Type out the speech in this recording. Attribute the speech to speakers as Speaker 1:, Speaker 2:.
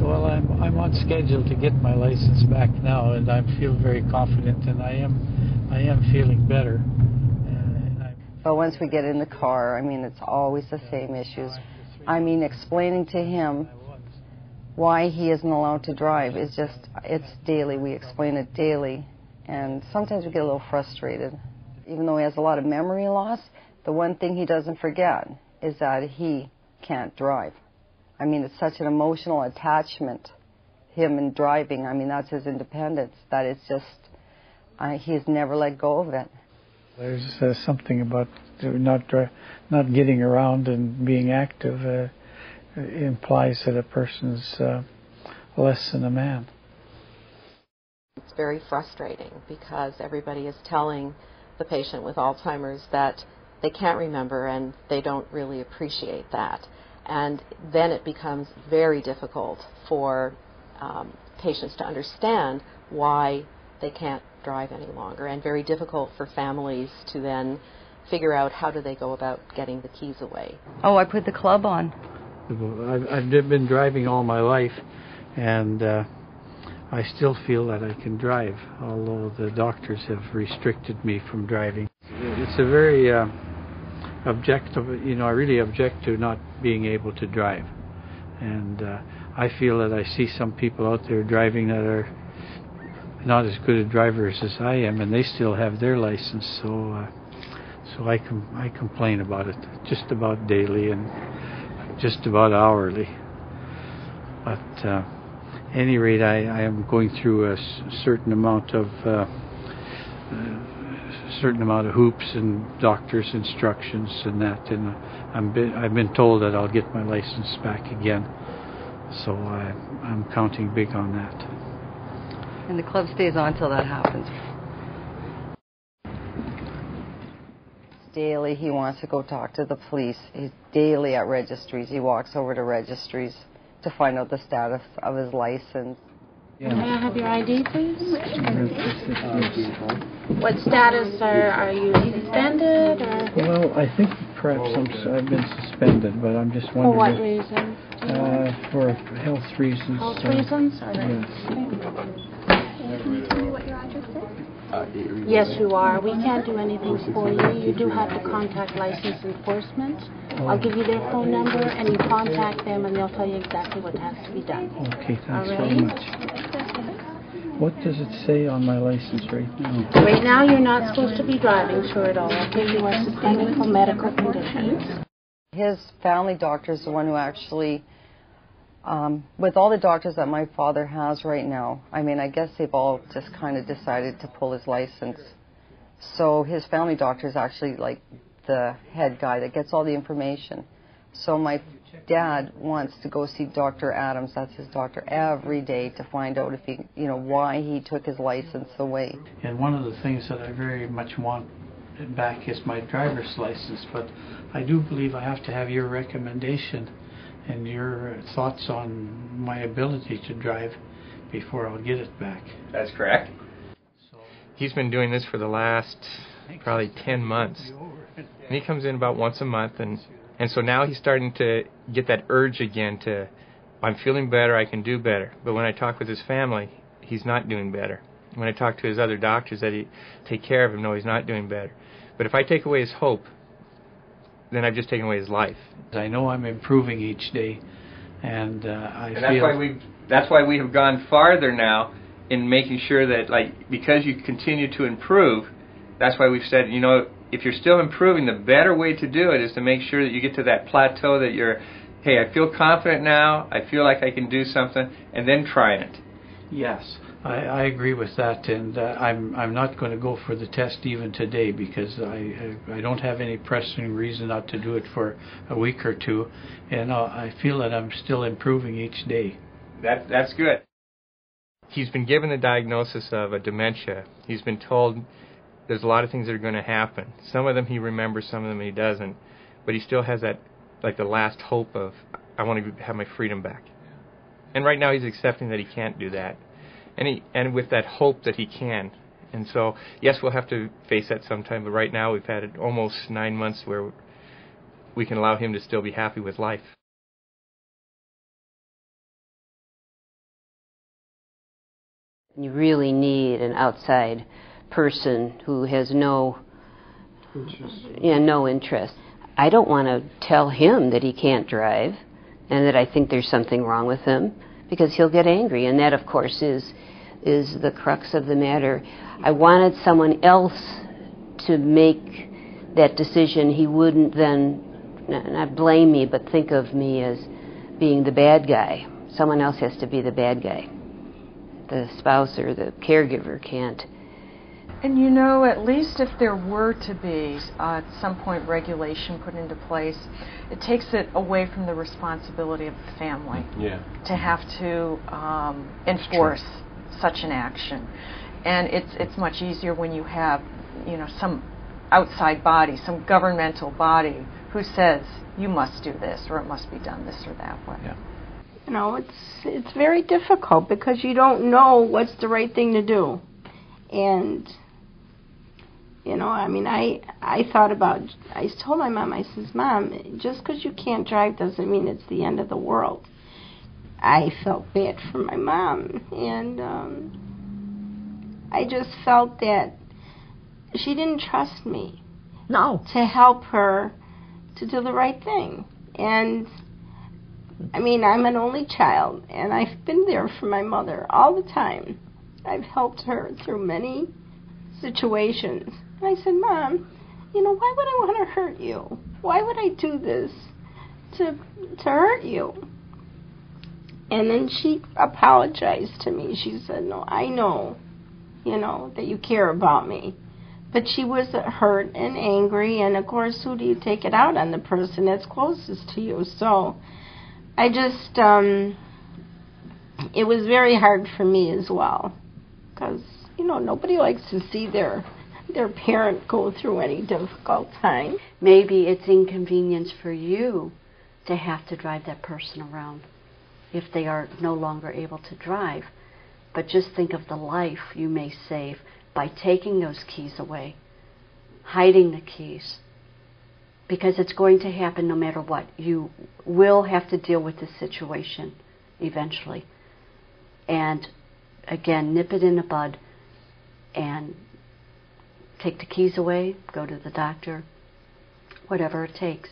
Speaker 1: Well, I'm on schedule to get my license back now, and I feel very confident, and I am feeling better.
Speaker 2: But once we get in the car, I mean, it's always the same issues. I mean, explaining to him why he isn't allowed to drive is just, it's daily. We explain it daily, and sometimes we get a little frustrated. Even though he has a lot of memory loss, the one thing he doesn't forget is that he can't drive. I mean, it's such an emotional attachment, him and driving. I mean, that's his independence, that it's just, he's never let go of it.
Speaker 1: There's something about not getting around and being active implies that a person's less than a man.
Speaker 3: It's very frustrating because everybody is telling the patient with Alzheimer's that they can't remember and they don't really appreciate that. And then it becomes very difficult for patients to understand why they can't drive any longer, and very difficult for families to then figure out how do they go about getting the keys away.
Speaker 2: Oh, I put the club on.
Speaker 1: I've been driving all my life, and I still feel that I can drive, although the doctors have restricted me from driving. It's a very objective, I really object to not being able to drive. And I feel that I see some people out there driving that are not as good a drivers as I am, and they still have their license, so I complain about it just about daily and just about hourly. But at any rate, I am going through a certain amount of hoops and doctor's instructions and that, and I've been told that I'll get my license back again, so I'm counting big on that.
Speaker 2: And the club stays on till that happens. Daily he wants to go talk to the police. He's daily at registries. He walks over to registries to find out the status of his license.
Speaker 4: Yeah. May I have your ID, please? What status are you suspended? Or?
Speaker 1: Well, I think perhaps I've been suspended, but I'm just wondering.
Speaker 4: For what reason?
Speaker 1: For health reasons.
Speaker 4: Health reasons? All right.
Speaker 1: Yes.
Speaker 5: Can you tell me what your address is?
Speaker 4: Yes, you are. We can't do anything for you. You do have to contact license enforcement. I'll give you their phone number, and you contact them, and they'll tell you exactly what has to be done.
Speaker 1: Okay, thanks
Speaker 4: All
Speaker 1: very
Speaker 4: right.
Speaker 1: much. What does it say on my license right now?
Speaker 4: Right now, you're not supposed to be driving, sure at all. Okay, you are suspended for medical conditions.
Speaker 2: His family doctor is the one who actually, with all the doctors that my father has right now, I mean, I guess they've all just kind of decided to pull his license. So his family doctor is actually like the head guy that gets all the information. So my dad wants to go see Dr. Adams, that's his doctor, every day to find out if he, why he took his license away.
Speaker 1: And one of the things that I very much want back is my driver's license, but I do believe I have to have your recommendation and your thoughts on my ability to drive before I'll get it back.
Speaker 6: That's correct.
Speaker 1: So
Speaker 7: He's been doing this for the last probably 10 months. And he comes in about once a month, and so now he's starting to get that urge again to, I'm feeling better, I can do better. But when I talk with his family, he's not doing better. When I talk to his other doctors that take care of him, no, he's not doing better. But if I take away his hope, then I've just taken away his life.
Speaker 1: I know I'm improving each day, and
Speaker 6: that's why we have gone farther now in making sure that, because you continue to improve, that's why we've said, if you're still improving, the better way to do it is to make sure that you get to that plateau that you're, hey, I feel confident now, I feel like I can do something, and then try it.
Speaker 1: Yes, I agree with that, and I'm not going to go for the test even today because I don't have any pressing reason not to do it for a week or two, and I feel that I'm still improving each day.
Speaker 6: That's good.
Speaker 7: He's been given the diagnosis of a dementia. He's been told there's a lot of things that are going to happen. Some of them he remembers, some of them he doesn't, but he still has that, the last hope of, I want to have my freedom back. And right now he's accepting that he can't do that. And with that hope that he can. And so, yes, we'll have to face that sometime, but right now we've had it almost 9 months where we can allow him to still be happy with life.
Speaker 8: You really need an outside person who has no interest. I don't want to tell him that he can't drive and that I think there's something wrong with him, because he'll get angry, and that, of course, is the crux of the matter. I wanted someone else to make that decision. He wouldn't then not blame me, but think of me as being the bad guy. Someone else has to be the bad guy. The spouse or the caregiver can't.
Speaker 9: And you know, at least if there were to be at some point regulation put into place, it takes it away from the responsibility of the family to have to enforce such an action. And it's much easier when you have, you know, some outside body, some governmental body who says you must do this or it must be done this or that way.
Speaker 1: Yeah.
Speaker 10: You know, it's very difficult because you don't know what's the right thing to do. And, you know, I mean, I told my mom, I says, Mom, just because you can't drive doesn't mean it's the end of the world. I felt bad for my mom, and I just felt that she didn't trust me.
Speaker 11: No.
Speaker 10: To help her to do the right thing. And I mean, I'm an only child, and I've been there for my mother all the time. I've helped her through many situations. And I said, Mom, you know, why would I want to hurt you? Why would I do this to hurt you? And then she apologized to me. She said, no, I know, you know, that you care about me. But she was hurt and angry, and of course, who do you take it out on? The person that's closest to you. So I just, it was very hard for me as well, because, you know, nobody likes to see their parent go through any difficult time.
Speaker 8: Maybe it's inconvenience for you to have to drive that person around if they are no longer able to drive. But just think of the life you may save by taking those keys away, hiding the keys, because it's going to happen no matter what. You will have to deal with this situation eventually. And again, nip it in the bud and take the keys away, go to the doctor, whatever it takes.